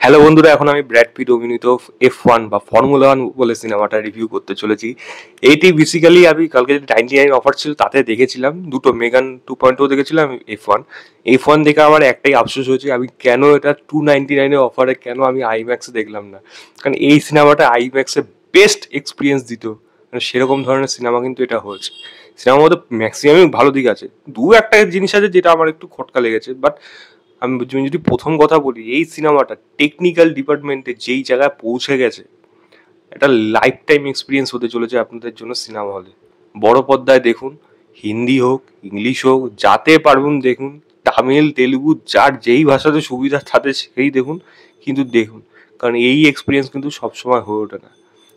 Hello বন্ধুরা, এখন আমি ব্র্যাড পিট অভিনীত F1 বা ফর্মুলা 1 বলে সিনেমাটা রিভিউ করতে চলেছি। এইটি বেসিক্যালি আমি কালকে যে 99 অফার ছিল তাতে দেখেছিলাম, দুটো মেগান 2.0 দেখেছিলাম, F1 দেখে আমার একটাই আফসোস হয়েছে, আমি কেন এটা 299 এর অফারে কেন আমি আইম্যাক্সে দেখলাম না। কারণ এই সিনেমাটা আইম্যাক্সে বেস্ট এক্সপিরিয়েন্স দিত, মানে সেরকম ধরনের সিনেমা কিন্তু এটা হয়েছে। সিনেমার মধ্যে ম্যাক্সিমামই ভালো দিক আছে, দু একটা জিনিস আছে যেটা আমার একটু খটকা লেগেছে, বাট আমি যদি প্রথম কথা বলি, এই সিনেমাটা টেকনিক্যাল ডিপার্টমেন্টে যেই জায়গায় পৌঁছে গেছে, একটা লাইফ টাইম এক্সপিরিয়েন্স হতে চলেছে আপনাদের জন্য সিনেমা হলে। বড় পর্দায় দেখুন, হিন্দি হোক, ইংলিশ হোক, যাতে পারবেন দেখুন, তামিল, তেলুগু, যার যেই ভাষাতে সুবিধা তাতে সেই দেখুন, কিন্তু দেখুন, কারণ এই এক্সপিরিয়েন্স কিন্তু সবসময় হয়ে ওঠে না।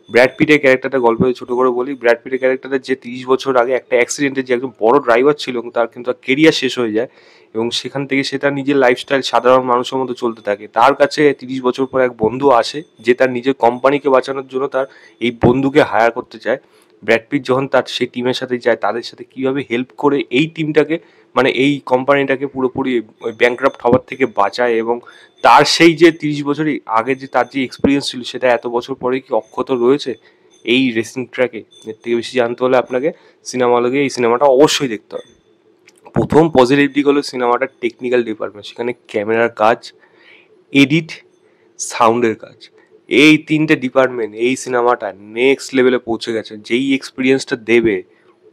ব্র্যাড পিটের ক্যারেক্টারটা, গল্প ছোট করে বলি, ব্র্যাড পিটের ক্যারেক্টারটা যে 30 বছর আগে একটা অ্যাক্সিডেন্টে যে একজন বড় ড্রাইভার ছিল এবং তার কিন্তু কেরিয়ার শেষ হয়ে যায়, এবং সেখান থেকে সে তার নিজের লাইফস্টাইল সাধারণ মানুষের মতো চলতে থাকে। তার কাছে 30 বছর পর এক বন্ধু আসে যে তার নিজের কোম্পানিকে বাঁচানোর জন্য তার এই বন্ধুকে হায়ার করতে চায়। ব্র্যাড পিট যখন তার সেই টিমের সাথে যায়, তাদের সাথে কিভাবে হেল্প করে এই টিমটাকে, মানে এই কোম্পানিটাকে পুরোপুরি ওই ব্যাংক্রাফ্ট হওয়ার থেকে বাঁচায়, এবং তার সেই যে 30 বছর আগে যে তার যে এক্সপিরিয়েন্স ছিল সেটা এত বছর পরে কি অক্ষত রয়েছে এই রেসিং ট্র্যাকে। এর থেকে বেশি জানতে হলে আপনাকে সিনেমা হলে গিয়ে এই সিনেমাটা অবশ্যই দেখতে হবে। প্রথম পজিটিভ দিক হলো সিনেমাটার টেকনিক্যাল ডিপার্টমেন্ট, সেখানে ক্যামেরার কাজ, এডিট, সাউন্ডের কাজ, এই তিনটে ডিপার্টমেন্ট এই সিনেমাটা নেক্সট লেভেলে পৌঁছে গেছে। যেই এক্সপিরিয়েন্সটা দেবে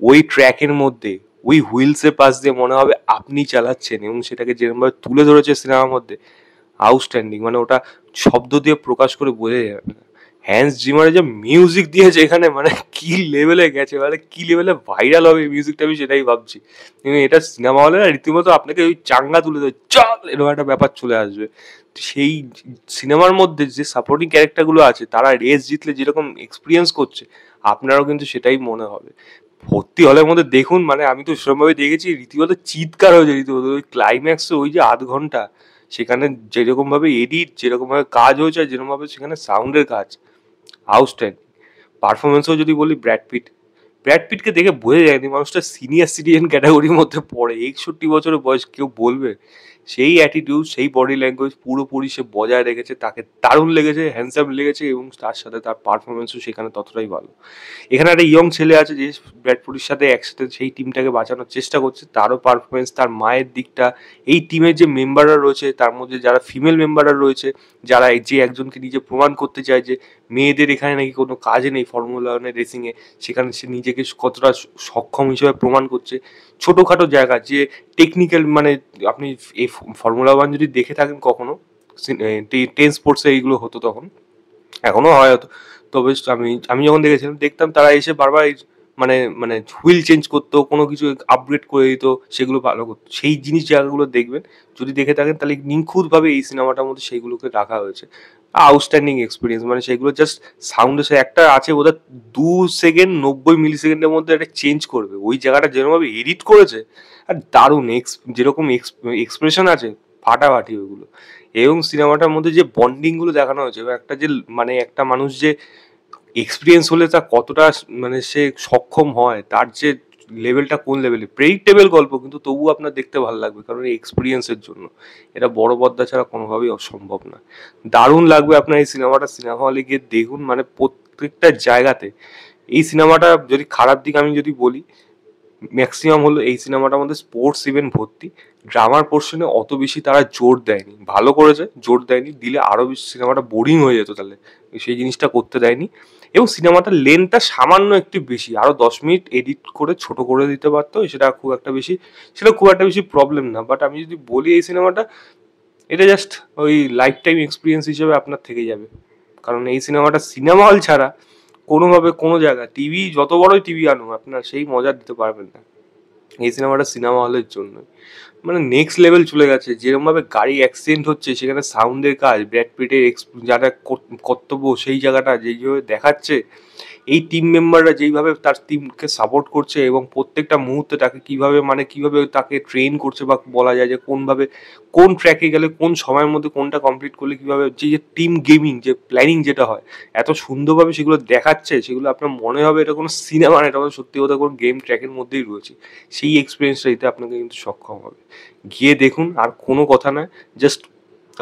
ওই ট্র্যাকের মধ্যে, ওই হুইলসের পাশ দিয়ে মনে হবে আপনি চালাচ্ছেন, এবং সেটাকে যেরকমভাবে তুলে ধরেছে সিনেমার মধ্যে, আউটস্ট্যান্ডিং। মানে ওটা শব্দ দিয়ে প্রকাশ করে বোঝা যাবে না। হ্যান্স জিমারে যে মিউজিক দিয়েছে এখানে, মানে কি লেভেলে গেছে, মানে কি লেভেলে ভাইরাল হবে এই মিউজিকটা, আমি সেটাই ভাবছি। কিন্তু এটা সিনেমা হলে না রীতিমতো আপনাকে ওই চাঙ্গা তুলে দেবে, চল এরকম একটা ব্যাপার চলে আসবে। সেই সিনেমার মধ্যে যে সাপোর্টিং ক্যারেক্টারগুলো আছে তারা রেস জিতলে যেরকম এক্সপিরিয়েন্স করছে, আপনারও কিন্তু সেটাই মনে হবে। ভর্তি হলের মধ্যে দেখুন, মানে আমি তো সেরকমভাবে দেখেছি, রীতিমতো চিৎকার হয়েছে, রীতিমতো ওই ক্লাইম্যাক্সে ওই যে আধ ঘন্টা, সেখানে যেরকম ভাবে এডিট, যেরকম ভাবে কাজ হয়েছে, আর যেরকম ভাবে সেখানে সাউন্ডের কাজ, আউটস্ট্যান্ডিং। পারফরমেন্সও যদি বলি, ব্র্যাড পিটকে দেখে বোঝা যায়নি মানুষটা সিনিয়র সিটিজেন ক্যাটাগরির মধ্যে পড়ে। 61 বছরের বয়স, কেউ বলবে? সেই অ্যাটিটিউড, সেই বডি ল্যাঙ্গুয়েজ পুরোপুরি সে বজায় রেখেছে, তাকে দারুণ লেগেছে, হ্যান্ডসাম লেগেছে, এবং তার সাথে তার পারফরমেন্সও সেখানে ততটাই ভালো। এখানে একটা ইয়ং ছেলে আছে যে ব্র্যাডপুরির সাথে একসাথে সেই টিমটাকে বাঁচানোর চেষ্টা করছে, তারও পারফরমেন্স, তার মায়ের দিকটা, এই টিমের যে মেম্বাররা রয়েছে তার মধ্যে যারা ফিমেল মেম্বাররা রয়েছে, যারা যে একজনকে নিজে প্রমাণ করতে চায় যে মেয়েদের এখানে নাকি কোনো কাজে নেই ফর্মুলা ওয়ানের রেসিংয়ে, সেখানে সে নিজেকে কতটা সক্ষম হিসেবে প্রমাণ করছে। ছোটোখাটো জায়গা যে টেকনিক্যাল, মানে আপনি এই ফর্মুলা ওয়ান যদি দেখে থাকেন কখনো, টেন স্পোর্টসে এইগুলো হতো তখন, এখনো হয় হয়তো, তবে আমি আমি যখন দেখেছিলাম দেখতাম তারা এসে বারবার মানে মানে হুইল চেঞ্জ করতো, কোনো কিছু আপগ্রেড করে দিত, সেগুলো ভালো করতো। সেই জিনিস জায়গাগুলো দেখবেন, যদি দেখে থাকেন তাহলে নিখুঁতভাবে এই সিনেমাটার মধ্যে সেইগুলোকে রাখা হয়েছে। আউটস্ট্যান্ডিং এক্সপিরিয়েন্স, মানে সেগুলো জাস্ট সাউন্ডের সাথে একটা আছে বোধহয় 2 সেকেন্ড 90 মিলি সেকেন্ডের মধ্যে একটা চেঞ্জ করবে, ওই জায়গাটা যেরকমভাবে এডিট করেছে, আর দারুণ যেরকম এক্সপ্রেশন আছে, ফাটাফাটি ওইগুলো। এবং সিনেমাটার মধ্যে যে বন্ডিং গুলো দেখানো হয়েছে, বা একটা যে, মানে একটা মানুষ যে এক্সপিরিয়েন্স হলে তা কতটা, মানে সে সক্ষম হয়, তার যে লেভেলটা কোন লেভেলে, প্রেডিক্টেবল গল্প, কিন্তু তবুও আপনার দেখতে ভালো লাগবে, কারণ এই এক্সপিরিয়েন্সের জন্য। এটা বড় পর্দা ছাড়া কোনোভাবেই অসম্ভব না। দারুণ লাগবে আপনার এই সিনেমাটা, সিনেমা হলে গিয়ে দেখুন, মানে প্রত্যেকটা জায়গাতে। এই সিনেমাটা যদি খারাপ দিক আমি যদি বলি, ম্যাক্সিমাম হলো এই সিনেমাটার মধ্যে স্পোর্টস ইভেন্ট ভর্তি, ড্রামার পোর্শনে অত বেশি তারা জোর দেয়নি। ভালো করেছে, জোর দেয়নি, দিলে আরো বেশি সিনেমাটা বোরিং হয়ে যেত, তাহলে সেই জিনিসটা করতে দেয়নি। এবং সিনেমাটার লেন্থটা সামান্য একটু বেশি, আরো 10 মিনিট এডিট করে ছোট করে দিতে পারতো, সেটা খুব একটা বেশি প্রবলেম না। বাট আমি যদি বলি এই সিনেমাটা, এটা জাস্ট ওই লাইফ টাইম এক্সপিরিয়েন্স হিসেবে আপনার থেকে যাবে। কারণ এই সিনেমাটা সিনেমা হল ছাড়া কোনোভাবে কোনো জায়গা, টিভি যত বড়ই টিভি আনুন, আপনার সেই মজা দিতে পারবেন না এই সিনেমাটা সিনেমা হলের জন্য। মানে নেক্সট লেভেল চলে গেছে, যেরকম ভাবে গাড়ি অ্যাক্সিডেন্ট হচ্ছে সেখানে সাউন্ডের কাজ, ব্র্যাড পিটের যারা কর্তব্য সেই জায়গাটা যেইভাবে দেখাচ্ছে, এই টিম মেম্বাররা যেইভাবে তার টিমকে সাপোর্ট করছে, এবং প্রত্যেকটা মুহূর্তে তাকে কিভাবে, মানে কিভাবে তাকে ট্রেন করছে, বা বলা যায় যে কোনভাবে কোন ট্র্যাকে গেলে কোন সময়ের মধ্যে কোনটা কমপ্লিট করলে কিভাবে, যে যে টিম গেমিং যে প্ল্যানিং যেটা হয়, এত সুন্দরভাবে সেগুলো দেখাচ্ছে, সেগুলো আপনার মনে হবে এটা কোনো সিনেমা না, এটা কোনো সত্যি কথা কোনো গেম ট্র্যাকের মধ্যেই রয়েছে। সেই এক্সপিরিয়েন্সটা দিতে আপনাকে কিন্তু সক্ষম হবে। গিয়ে দেখুন, আর কোনো কথা নয়, জাস্ট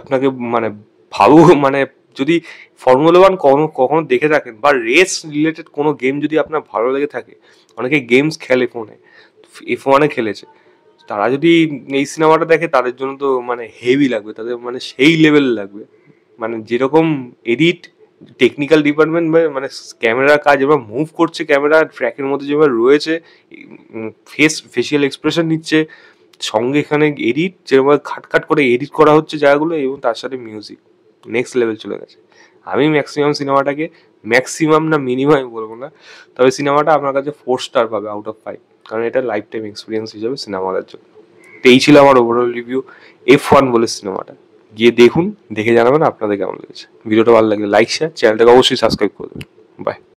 আপনাকে মানে ভালো মানে যদি ফর্মুলা ওয়ান কখনো কখনো দেখে থাকেন বা রেস রিলেটেড কোনো গেম যদি আপনার ভালো লেগে থাকে, অনেকে গেমস খেলে ফোনে, F1 খেলেছে, তারা যদি এই সিনেমাটা দেখে তাদের জন্য তো মানে হেভি লাগবে, তাদের মানে সেই লেভেল লাগবে। মানে যেরকম এডিট, টেকনিক্যাল ডিপার্টমেন্ট, মানে ক্যামেরার কাজ এবার মুভ করছে, ক্যামেরা ট্র্যাকের মধ্যে যেভাবে রয়েছে, ফেসিয়াল এক্সপ্রেশন নিচ্ছে, সঙ্গে এখানে এডিট যেভাবে খাট করে এডিট করা হচ্ছে জায়গাগুলো, এবং তার সাথে মিউজিক নেক্সট লেভেল চলে গেছে। আমি ম্যাক্সিমাম সিনেমাটাকে, ম্যাক্সিমাম না মিনিমাম বলবো না, তবে সিনেমাটা আপনার কাছে 4 স্টার পাবে আউট অফ 5, কারণ এটা লাইফ টাইম এক্সপিরিয়েন্স হিসেবে সিনেমা দেখার জন্য। তো এই ছিল আমার ওভারঅল রিভিউ F1 বলে সিনেমাটা। গিয়ে দেখুন, দেখে জানাবেন আপনাদের কেমন লেগেছে। ভিডিওটা ভালো লাগলে লাইক, শেয়ার, চ্যানেলটাকে অবশ্যই সাবস্ক্রাইব করে দেবেন। বাই।